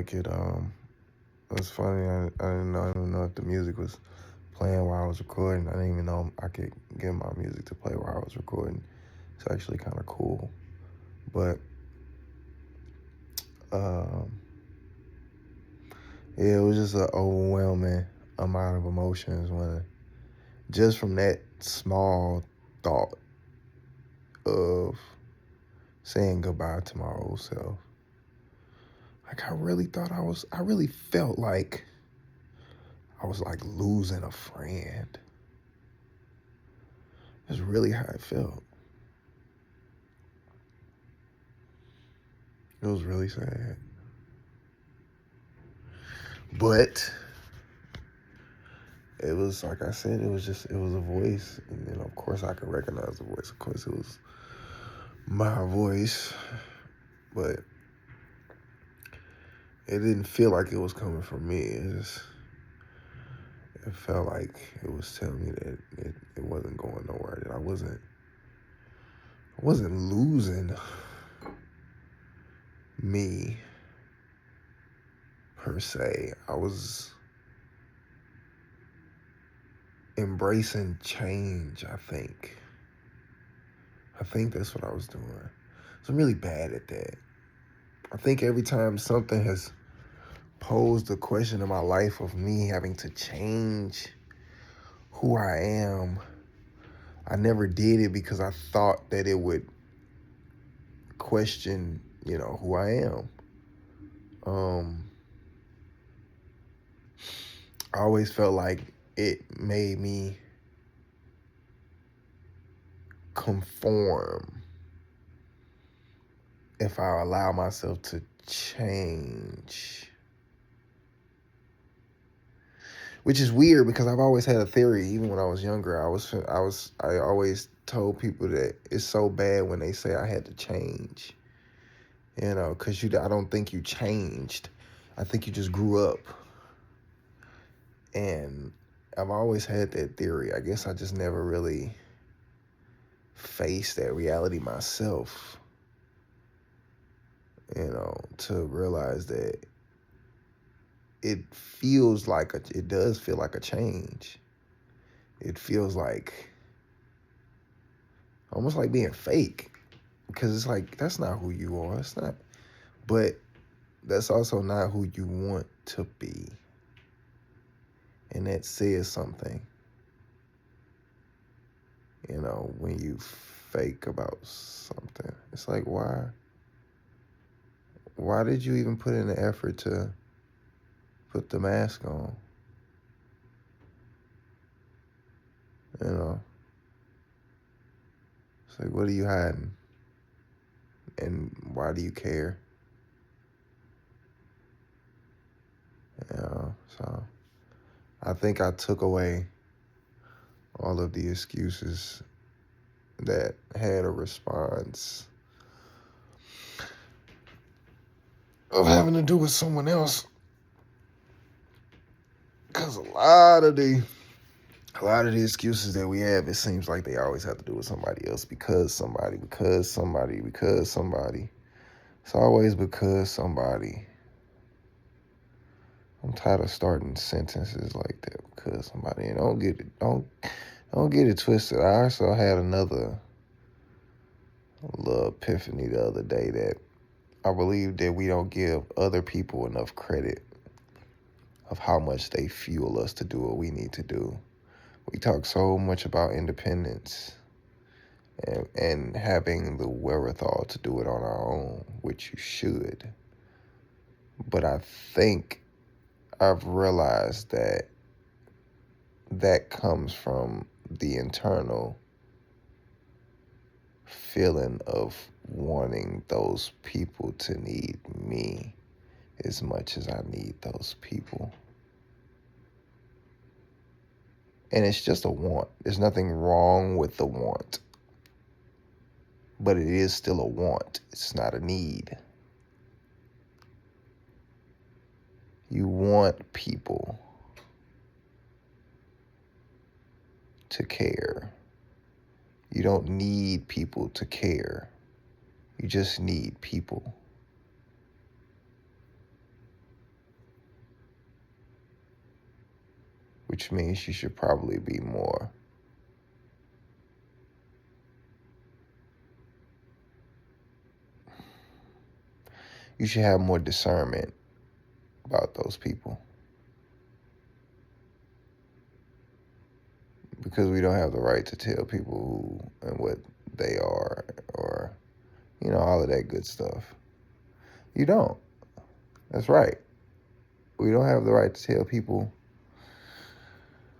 like it. It was funny. I didn't even know if the music was playing while I was recording. I didn't even know I could get my music to play while I was recording. It's actually kind of cool. But um, yeah, it was just an overwhelming amount of emotions when just from that small thought of saying goodbye to my old self. Like I really felt like I was like losing a friend. That's really how it felt. It was really sad. But it was like I said, it was a voice. And then of course I could recognize the voice. Of course it was my voice. But it didn't feel like it was coming from me. It felt like it was telling me that it wasn't going nowhere, that I wasn't losing me per se. I was embracing change, I think. I think that's what I was doing. So I'm really bad at that. I think every time something has posed a question in my life of me having to change who I am, I never did it because I thought that it would question, who I am. I always felt like it made me conform if I allow myself to change. Which is weird because I've always had a theory. Even when I was younger, I always told people that it's so bad when they say I had to change. Because I don't think you changed. I think you just grew up. And I've always had that theory. I guess I just never really faced that reality myself. To realize that it does feel like a change. It feels like almost like being fake, because it's like that's not who you are. It's not, but that's also not who you want to be, and that says something. When you fake about something, it's like why did you even put in the effort to put the mask on? It's like, what are you hiding? And why do you care? So I think I took away all of the excuses that had a response of having to do with someone else. Because a lot of the excuses that we have, it seems like they always have to do with somebody else, because somebody, because somebody, because somebody. It's always because somebody. I'm tired of starting sentences like that, because somebody. And don't get it twisted. I also had another little epiphany the other day that I believe that we don't give other people enough credit of how much they fuel us to do what we need to do. We talk so much about independence and having the wherewithal to do it on our own, which you should. But I think I've realized that comes from the internal feeling of wanting those people to need me as much as I need those people. And it's just a want. There's nothing wrong with the want. But it is still a want. It's not a need. You want people to care. You don't need people to care. You just need people. which means you should probably be more. You should have more discernment about those people, because we don't have the right to tell people who and what they are, or all of that good stuff. You don't. That's right. We don't have the right to tell people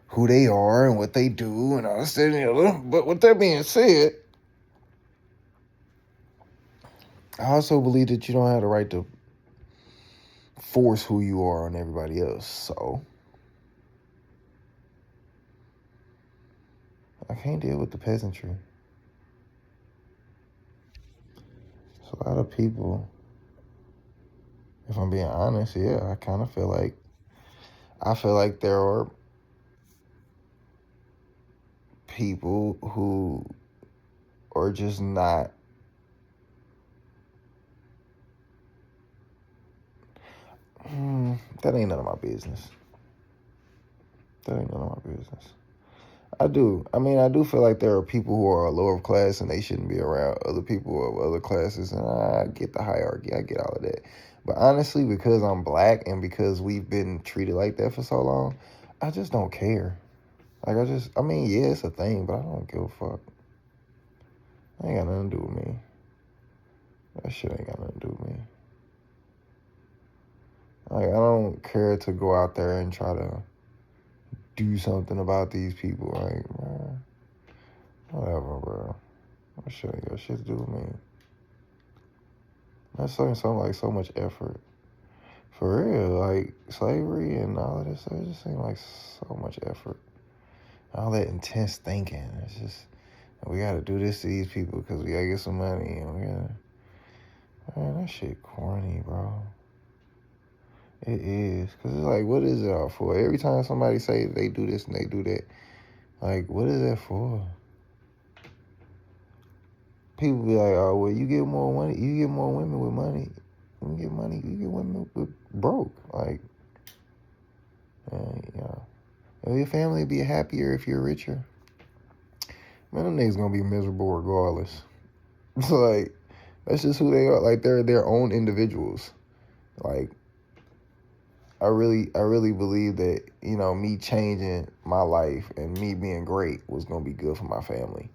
who they are and what they do and all this and the other. But with that being said, I also believe that you don't have the right to force who you are on everybody else. So I can't deal with the peasantry. So a lot of people, if I'm being honest, yeah, I kind of feel like there are people who are just not that ain't none of my business. That ain't none of my business. I do. I mean, I do feel like there are people who are lower class and they shouldn't be around other people of other classes. And I get the hierarchy. I get all of that. But honestly, because I'm black and because we've been treated like that for so long, I just don't care. Like, I mean, yeah, it's a thing, but I don't give a fuck. That ain't got nothing to do with me. That shit ain't got nothing to do with me. Like, I don't care to go out there and try to do something about these people. Like, man, whatever, bro. That shit ain't got shit to do with me. That's so much effort. For real, like slavery and all of this stuff, it just seems like so much effort. All that intense thinking. It's just, we gotta do this to these people because we gotta get some money. And we gotta, man, that shit corny, bro. It is. Because it's like, what is it all for? Every time somebody say they do this and they do that, like, what is that for? People be like, oh, well, you get more money, you get more women with money. When you get money, you get women with broke. Like, will your family be happier if you're richer? Man, them niggas gonna be miserable regardless. It's like, that's just who they are. Like, they're their own individuals. Like, I really believe that, me changing my life and me being great was gonna be good for my family.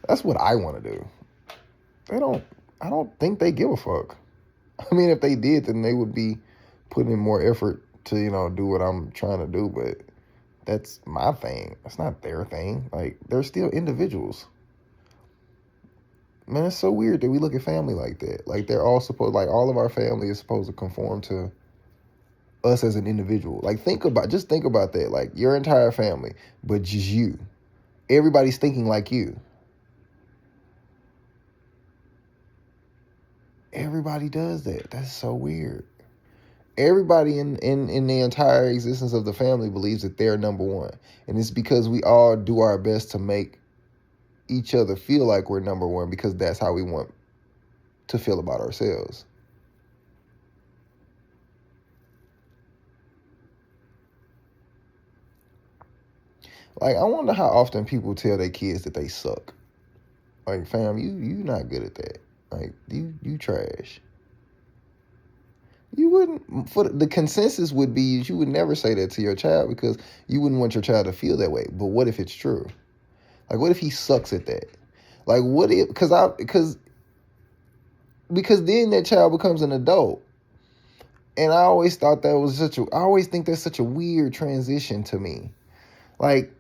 That's what I want to do. I don't think they give a fuck. I mean, if they did, then they would be putting in more effort to, do what I'm trying to do. But that's my thing. That's not their thing. Like, they're still individuals. Man, it's so weird that we look at family like that. Like, they're all all of our family is supposed to conform to us as an individual. Like, just think about that. Like, your entire family, but just you. Everybody's thinking like you. Everybody does that. That's so weird. Everybody in the entire existence of the family believes that they're number one. And it's because we all do our best to make each other feel like we're number one, because that's how we want to feel about ourselves. Like, I wonder how often people tell their kids that they suck. Like, fam, you not good at that. Like, you trash. You wouldn't, for the consensus would be you would never say that to your child because you wouldn't want your child to feel that way. But what if it's true? Like, what if he sucks at that? Like, what if, because then that child becomes an adult. And I always thought that was I always think that's such a weird transition to me. Like,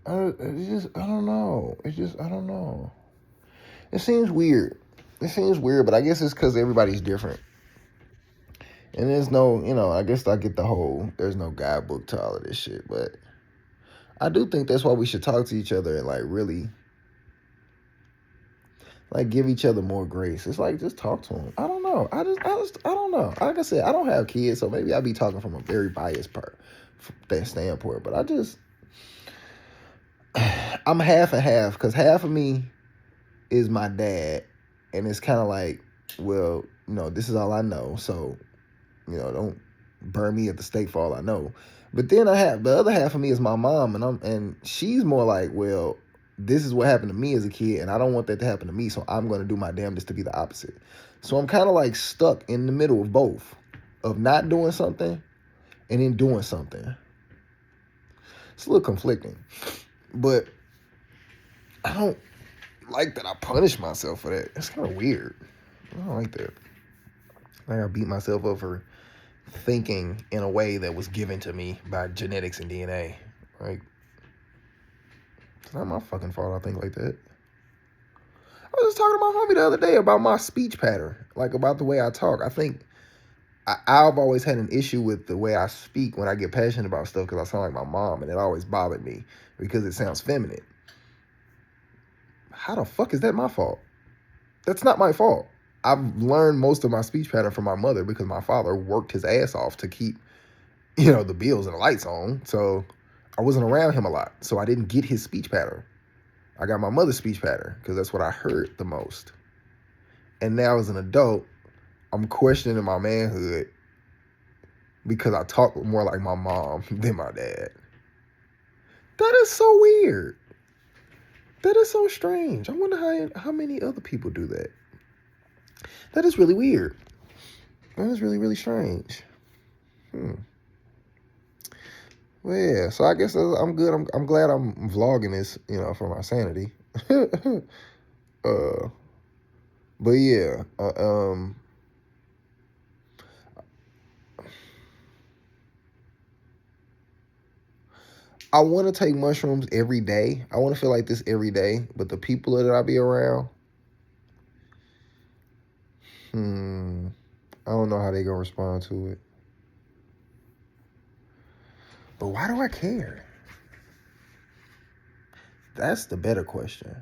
I don't know. I don't know. It seems weird. But I guess it's because everybody's different. And there's no, I guess I get the whole, there's no guidebook to all of this shit. But I do think that's why we should talk to each other and, like, really, like, give each other more grace. It's like, just talk to them. I don't know. I don't know. Like I said, I don't have kids, so maybe I'll be talking from a very biased part, from that standpoint. But I'm half and half, because half of me is my dad, and it's kind of like, well, this is all I know, so Don't burn me at the stake for all I know. But then I have the other half of me is my mom, and she's more like, well, this is what happened to me as a kid, and I don't want that to happen to me, so I'm gonna do my damnedest to be the opposite. So I'm kind of like stuck in the middle of both, of not doing something and then doing something. It's a little conflicting, but I don't like that I punish myself for that. It's kind of weird. I don't like that. Like I beat myself up for thinking in a way that was given to me by genetics and DNA. Like, it's not my fucking fault I think like that. I was just talking to my homie the other day about my speech pattern, like about the way I talk. I think I've always had an issue with the way I speak when I get passionate about stuff because I sound like my mom, and it always bothered me because it sounds feminine. How the fuck is that my fault? That's not my fault. I've learned most of my speech pattern from my mother because my father worked his ass off to keep, the bills and the lights on. So I wasn't around him a lot. So I didn't get his speech pattern. I got my mother's speech pattern because that's what I heard the most. And now as an adult, I'm questioning my manhood because I talk more like my mom than my dad. That is so weird. That is so strange. I wonder how many other people do that. That is really weird. That is really, really strange. Well, yeah. So I guess I'm good. I'm glad I'm vlogging this, for my sanity. But yeah. I want to take mushrooms every day. I want to feel like this every day. But the people that I be around, I don't know how they gonna respond to it. But why do I care? That's the better question.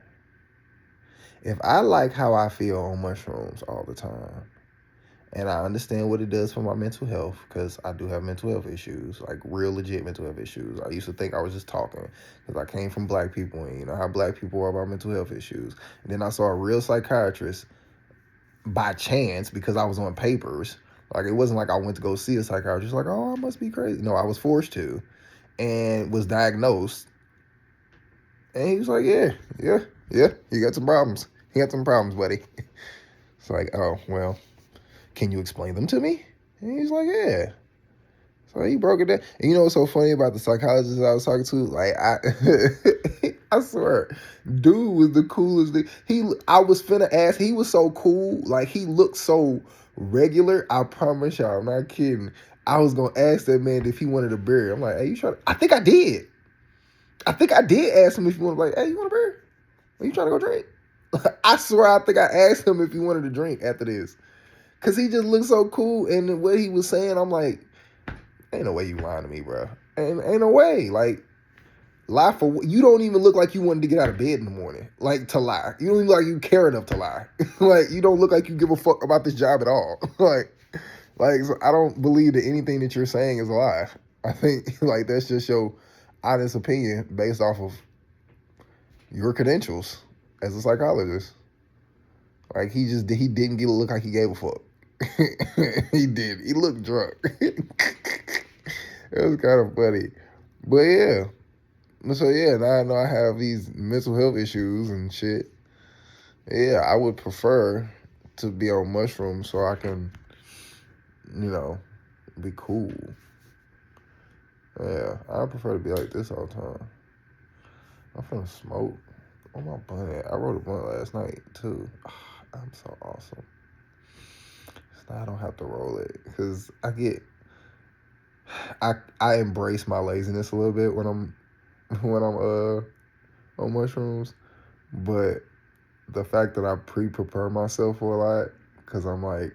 If I like how I feel on mushrooms all the time, and I understand what it does for my mental health, because I do have mental health issues, like real legit mental health issues. I used to think I was just talking because I came from black people, and you know how black people are about mental health issues. And then I saw a real psychiatrist by chance because I was on papers. Like, it wasn't like I went to go see a psychiatrist, like, oh, I must be crazy. No, I was forced to, and was diagnosed. And he was like, yeah, you got some problems. You got some problems, buddy. It's like, oh, well, can you explain them to me? And he's like, yeah. So he broke it down. And you know what's so funny about the psychologist I was talking to? Like, I swear, dude was the coolest thing. I was finna ask, he was so cool. Like, he looked so regular. I promise y'all, I'm not kidding. I was gonna ask that man if he wanted a beer. I'm like, hey, you trying to? I think I did ask him if he wanted, like, hey, you want a beer? Are you trying to go drink? I swear, I think I asked him if he wanted to drink after this. Because he just looked so cool. And what he was saying, I'm like, ain't no way you lying to me, bro. Ain't no way. Like, lie for... You don't even look like you wanted to get out of bed in the morning. Like, to lie. You don't even look like you care enough to lie. Like, you don't look like you give a fuck about this job at all. Like, so I don't believe that anything that you're saying is a lie. I think, like, that's just your honest opinion based off of your credentials as a psychologist. Like, he didn't get a look like he gave a fuck. He did. He looked drunk. It was kind of funny. But yeah. So yeah, now I know I have these mental health issues and shit. Yeah, I would prefer to be on mushrooms so I can, be cool. Yeah, I prefer to be like this all the time. I'm finna smoke. On my blunt. I wrote a blunt last night too. I'm so awesome. So now I don't have to roll it because I embrace my laziness a little bit when I'm on mushrooms, but the fact that I prepare myself for a lot because I'm like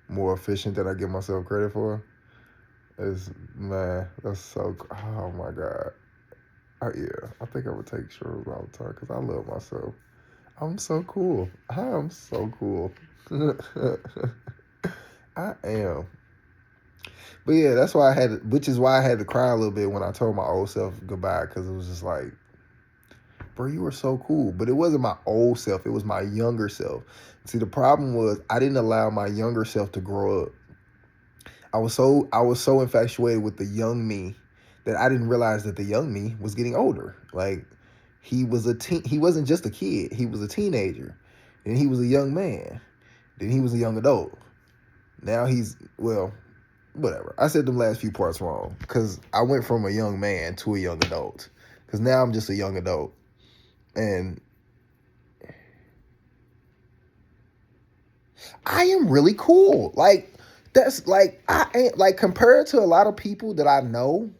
more efficient than I give myself credit for is, man, that's so, oh my God. Yeah, I think I would take shrooms all the time because I love myself. I'm so cool. I am so cool. I am. But yeah, which is why I had to cry a little bit when I told my old self goodbye, because it was just like, bro, you were so cool. But it wasn't my old self, it was my younger self. See, the problem was I didn't allow my younger self to grow up. I was so infatuated with the young me that I didn't realize that the young me was getting older. Like he wasn't just a kid, he was a teenager. Then he was a young man. Then he was a young adult. Now he's, well, whatever. I said them last few parts wrong because I went from a young man to a young adult. Because now I'm just a young adult. And I am really cool. Like, that's like, I ain't, like, compared to a lot of people that I know,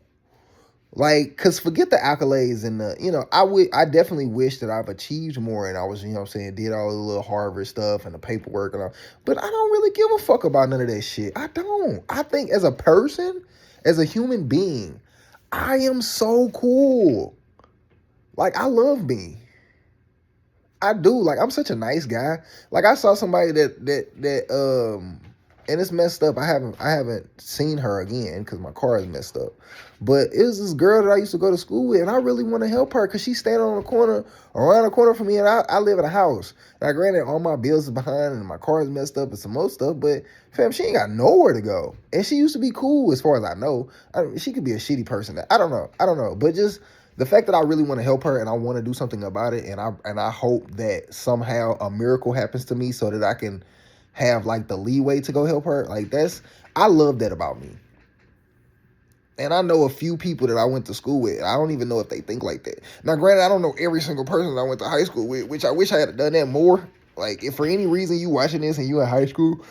like, cause forget the accolades and I definitely wish that I've achieved more and I was, what I'm saying, did all the little Harvard stuff and the paperwork and all, but I don't really give a fuck about none of that shit. I don't. I think as a person, as a human being, I am so cool. Like, I love me. I do. Like, I'm such a nice guy. Like, I saw somebody that and it's messed up. I haven't seen her again because my car is messed up. But it was this girl that I used to go to school with, and I really want to help her because she's standing on the corner, around the corner from me, and I live in a house. Now, granted, all my bills is behind, and my car is messed up, and some more stuff. But fam, she ain't got nowhere to go, and she used to be cool as far as I know. She could be a shitty person. I don't know. But just the fact that I really want to help her and I want to do something about it, and I hope that somehow a miracle happens to me so that I can have like the leeway to go help her. Like, I love that about me. And I know a few people that I went to school with. I don't even know if they think like that. Now, granted, I don't know every single person that I went to high school with, which I wish I had done that more. Like, if for any reason you watching this and you in high school,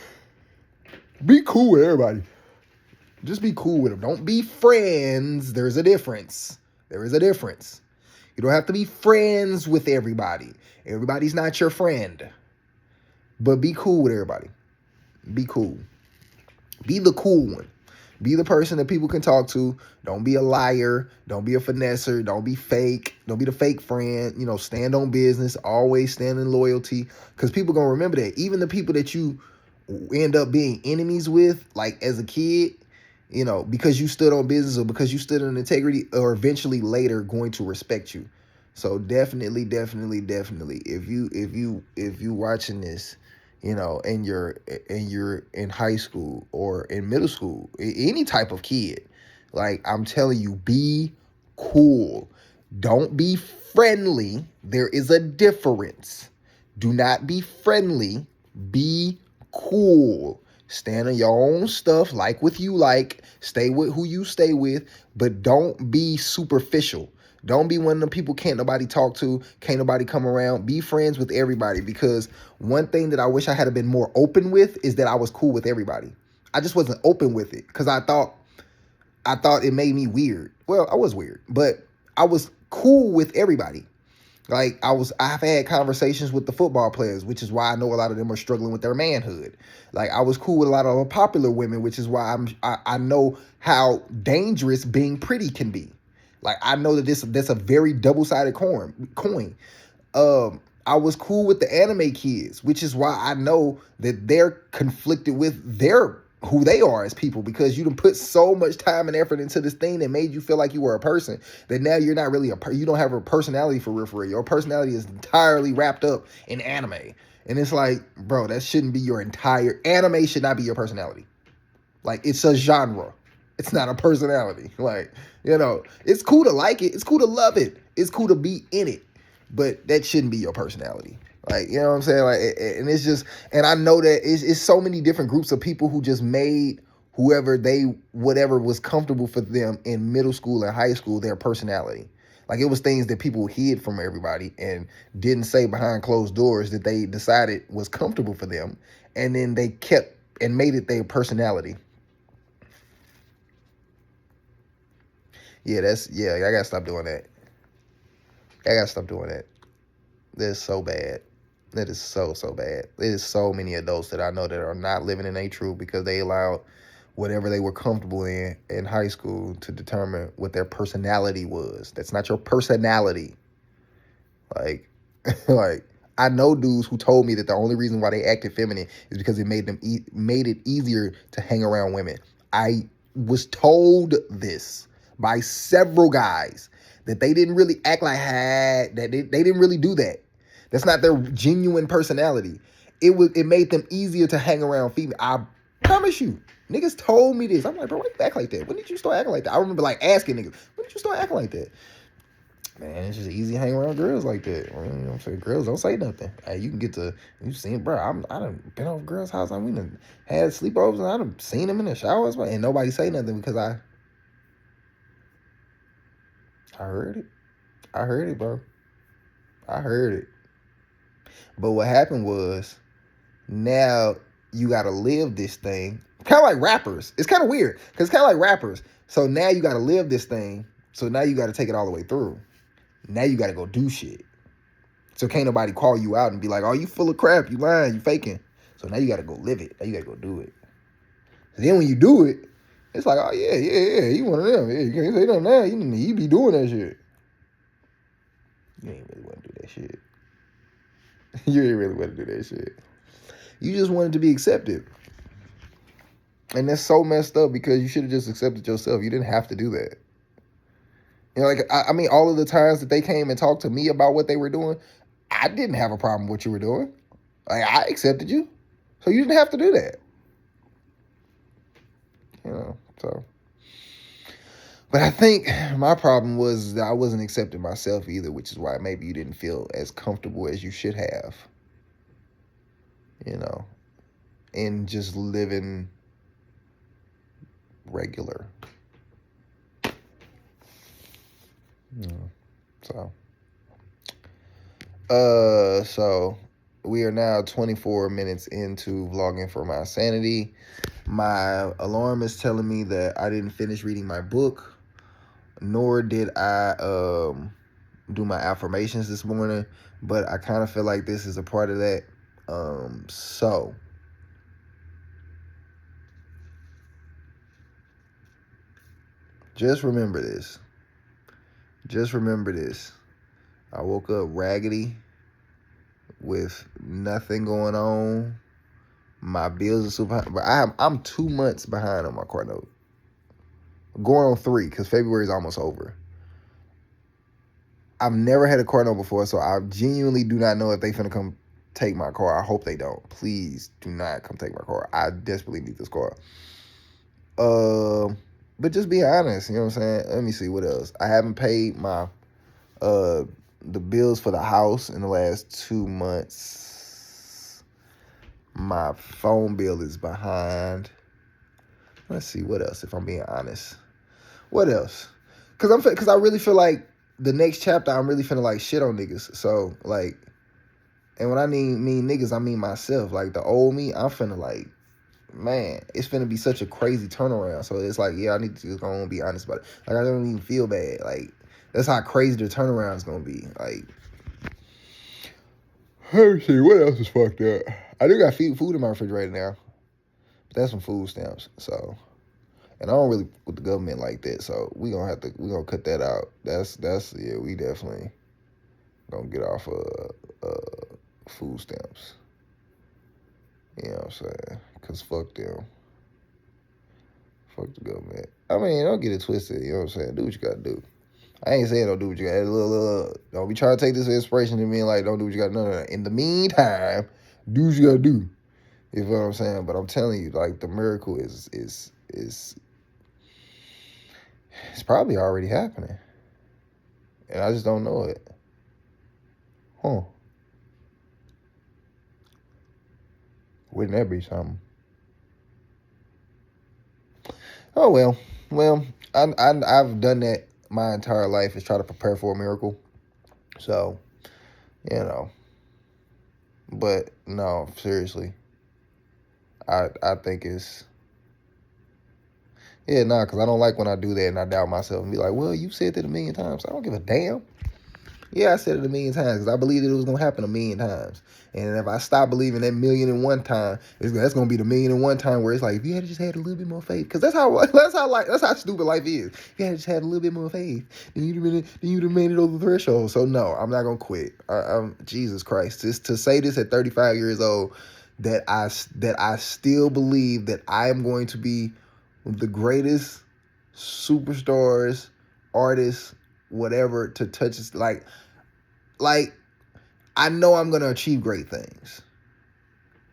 be cool with everybody. Just be cool with them. Don't be friends. There's a difference. There is a difference. You don't have to be friends with everybody. Everybody's not your friend. But be cool with everybody. Be cool. Be the cool one. Be the person that people can talk to. Don't be a liar. Don't be a finesser. Don't be fake. Don't be the fake friend. Stand on business. Always stand in loyalty. Because people going to remember that. Even the people that you end up being enemies with, like as a kid, because you stood on business or because you stood in integrity, or eventually later going to respect you. So definitely, if you watching this, and you're in high school or in middle school, any type of kid, like, I'm telling you, be cool. Don't be friendly. There is a difference. Do not be friendly. Be cool. Stand on your own stuff, like with you like. Stay with who you stay with, but don't be superficial. Don't be one of them people can't nobody talk to, can't nobody come around. Be friends with everybody, because one thing that I wish I had been more open with is that I was cool with everybody. I just wasn't open with it because I thought it made me weird. Well, I was weird, but I was cool with everybody. Like, I've had conversations with the football players, which is why I know a lot of them are struggling with their manhood. Like, I was cool with a lot of popular women, which is why I know how dangerous being pretty can be. Like, I know that that's a very double-sided coin. I was cool with the anime kids, which is why I know that they're conflicted with who they are as people, because you done put so much time and effort into this thing that made you feel like you were a person, that now you're not really you don't have a personality for real. Your personality is entirely wrapped up in anime. And it's like, bro, that shouldn't be your entire, anime should not be your personality. Like, it's a genre. It's not a personality. Like, it's cool to like it. It's cool to love it. It's cool to be in it. But that shouldn't be your personality. Like, you know what I'm saying? Like, and it's just, and I know that it's so many different groups of people who just made whatever was comfortable for them in middle school and high school, their personality. Like, it was things that people hid from everybody and didn't say behind closed doors that they decided was comfortable for them. And then they kept and made it their personality. Yeah, I gotta stop doing that. I gotta stop doing that. That's so bad. That is so bad. There's so many adults that I know that are not living in their truth because they allowed whatever they were comfortable in high school to determine what their personality was. That's not your personality. Like, like, I know dudes who told me that the only reason why they acted feminine is because it made it easier to hang around women. I was told this by several guys that they didn't really act like that they didn't really do that. That's not their genuine personality. It made them easier to hang around female. Promise you. Niggas told me this. I'm like, bro, why you act like that? When did you start acting like that? I remember like asking niggas, when did you start acting like that? Man, it's just easy to hang around girls like that. You know what I'm saying? Girls don't say nothing. Hey, you can get to, you seen, bro, I done been over girls' house. We done had sleepovers and I done seen them in the showers, and nobody say nothing because I heard it. I heard it, bro. I heard it. But what happened was, now you got to live this thing. Kind of like rappers. It's kind of weird because it's kind of like rappers. So now you got to live this thing. So now you got to take it all the way through. Now you got to go do shit. So can't nobody call you out and be like, oh, you full of crap. You lying. You faking. So now you got to go live it. Now you got to go do it. So then when you do it, it's like, oh, yeah. You one of them. Yeah, you can't say nothing now. You be doing that shit. You ain't really want to do that shit. You ain't really want to do that shit. You just wanted to be accepted. And that's so messed up because you should have just accepted yourself. You didn't have to do that. You know, like, I mean, all of the times that they came and talked to me about what they were doing, I didn't have a problem with what you were doing. Like, I accepted you. So you didn't have to do that. You know, so. But I think my problem was that I wasn't accepting myself either, which is why maybe you didn't feel as comfortable as you should have. You know, in just living regular. So we are now 24 minutes into vlogging for my sanity. My alarm is telling me that I didn't finish reading my book, nor did I do my affirmations this morning, but I kind of feel like this is a part of that. So just remember this. Just remember this. I woke up raggedy with nothing going on. My bills are super high, but I'm 2 months behind on my car note. Going on 3 because February is almost over. I've never had a car note before, so I genuinely do not know if they finna come take my car. I hope they don't. Please do not come take my car. I desperately need this car. But just be honest, you know what I'm saying? Let me see what else. I haven't paid my the bills for the house in the last 2 months. My phone bill is behind. Let's see what else. If I'm being honest, what else? Cause I really feel like the next chapter I'm really finna like shit on niggas. So like, and when I mean niggas, I mean myself. Like the old me, I'm finna like, man, it's finna be such a crazy turnaround. So it's like, yeah, I need to just go on and be honest about it. Like I don't even feel bad. Like that's how crazy the turnaround is gonna be. Like, let me see what else is fucked up. I do got food in my refrigerator now, but that's some food stamps. So, and I don't really with the government like that. So we gonna cut that out. That's yeah, we definitely gonna get off food stamps. You know what I'm saying? Cause fuck them. Fuck the government. I mean, don't get it twisted. You know what I'm saying? Do what you gotta do. I ain't saying don't do what you gotta do. Don't be trying to take this as inspiration to me like don't do what you gotta do. No. In the meantime, do what you gotta do. You know what I'm saying? But I'm telling you, like the miracle is it's probably already happening. And I just don't know it. Huh. Wouldn't that be something? Oh well. Well, I've done that my entire life is try to prepare for a miracle. So, you know. But no, seriously. I think it's because I don't like when I do that and I doubt myself and be like, well, you said that 1,000,000 times. I don't give a damn. Yeah, I said it 1,000,000 times because I believed it was gonna happen 1,000,000 times. And if I stop believing that 1,000,001 time, that's gonna be the 1,000,001 time where it's like, if you had just had a little bit more faith, because that's how stupid life is. If you had just had a little bit more faith, then you'd have made it over the threshold. So no, I'm not gonna quit. I'm Jesus Christ. Just to say this at 35 years old, that I still believe that I am going to be the greatest superstars, artists, whatever to touch this. Like I know I'm gonna achieve great things.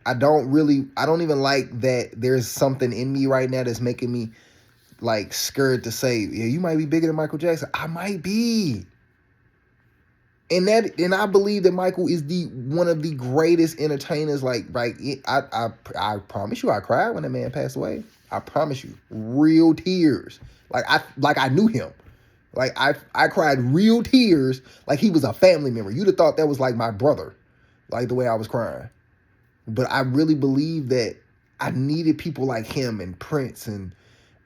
I don't even like that there's something in me right now that's making me like scared to say, yeah, you might be bigger than Michael Jackson. I might be. And I believe that Michael is the one of the greatest entertainers. I promise you, I cried when that man passed away. I promise you, real tears. Like I knew him. I cried real tears like he was a family member. You'd have thought that was like my brother, like the way I was crying. But I really believe that I needed people like him and Prince and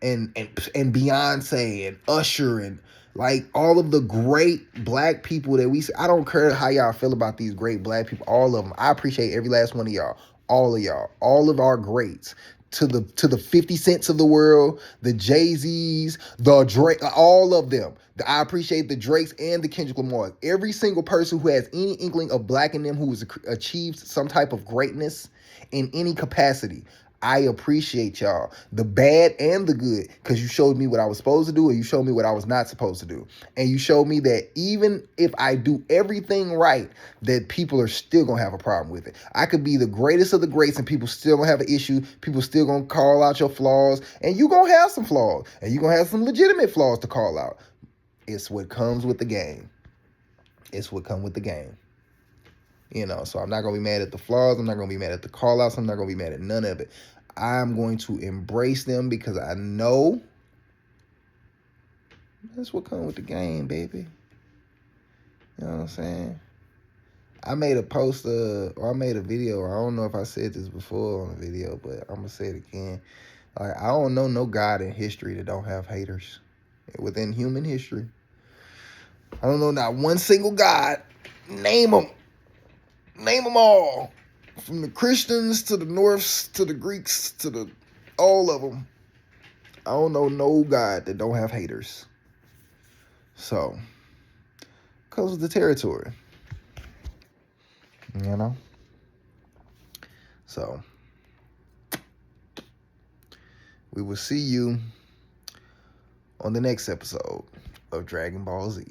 Beyonce and Usher and like all of the great black people that we see. I don't care how y'all feel about these great black people, all of them. I appreciate every last one of y'all, all of our greats. To the 50 Cents of the world, the Jay-Z's, the Drake, all of them. I appreciate the Drakes and the Kendrick Lamar. Every single person who has any inkling of black in them, who has achieved some type of greatness in any capacity. I appreciate y'all, the bad and the good, because you showed me what I was supposed to do and you showed me what I was not supposed to do. And you showed me that even if I do everything right, that people are still going to have a problem with it. I could be the greatest of the greats and people still going to have an issue. People still going to call out your flaws, and you going to have some flaws, and you going to have some legitimate flaws to call out. It's what comes with the game. It's what comes with the game. So I'm not going to be mad at the flaws. I'm not going to be mad at the call-outs. I'm not going to be mad at none of it. I'm going to embrace them because I know that's what comes with the game, baby. You know what I'm saying? I made a poster, or I made a video. I don't know if I said this before on a video, but I'm going to say it again. Like, I don't know no God in history that don't have haters. Within human history. I don't know not one single God. Name them. Name them all. From the Christians to the Norths to the Greeks to all of them. I don't know no God that don't have haters. So, comes with the territory. So, we will see you on the next episode of Dragon Ball Z.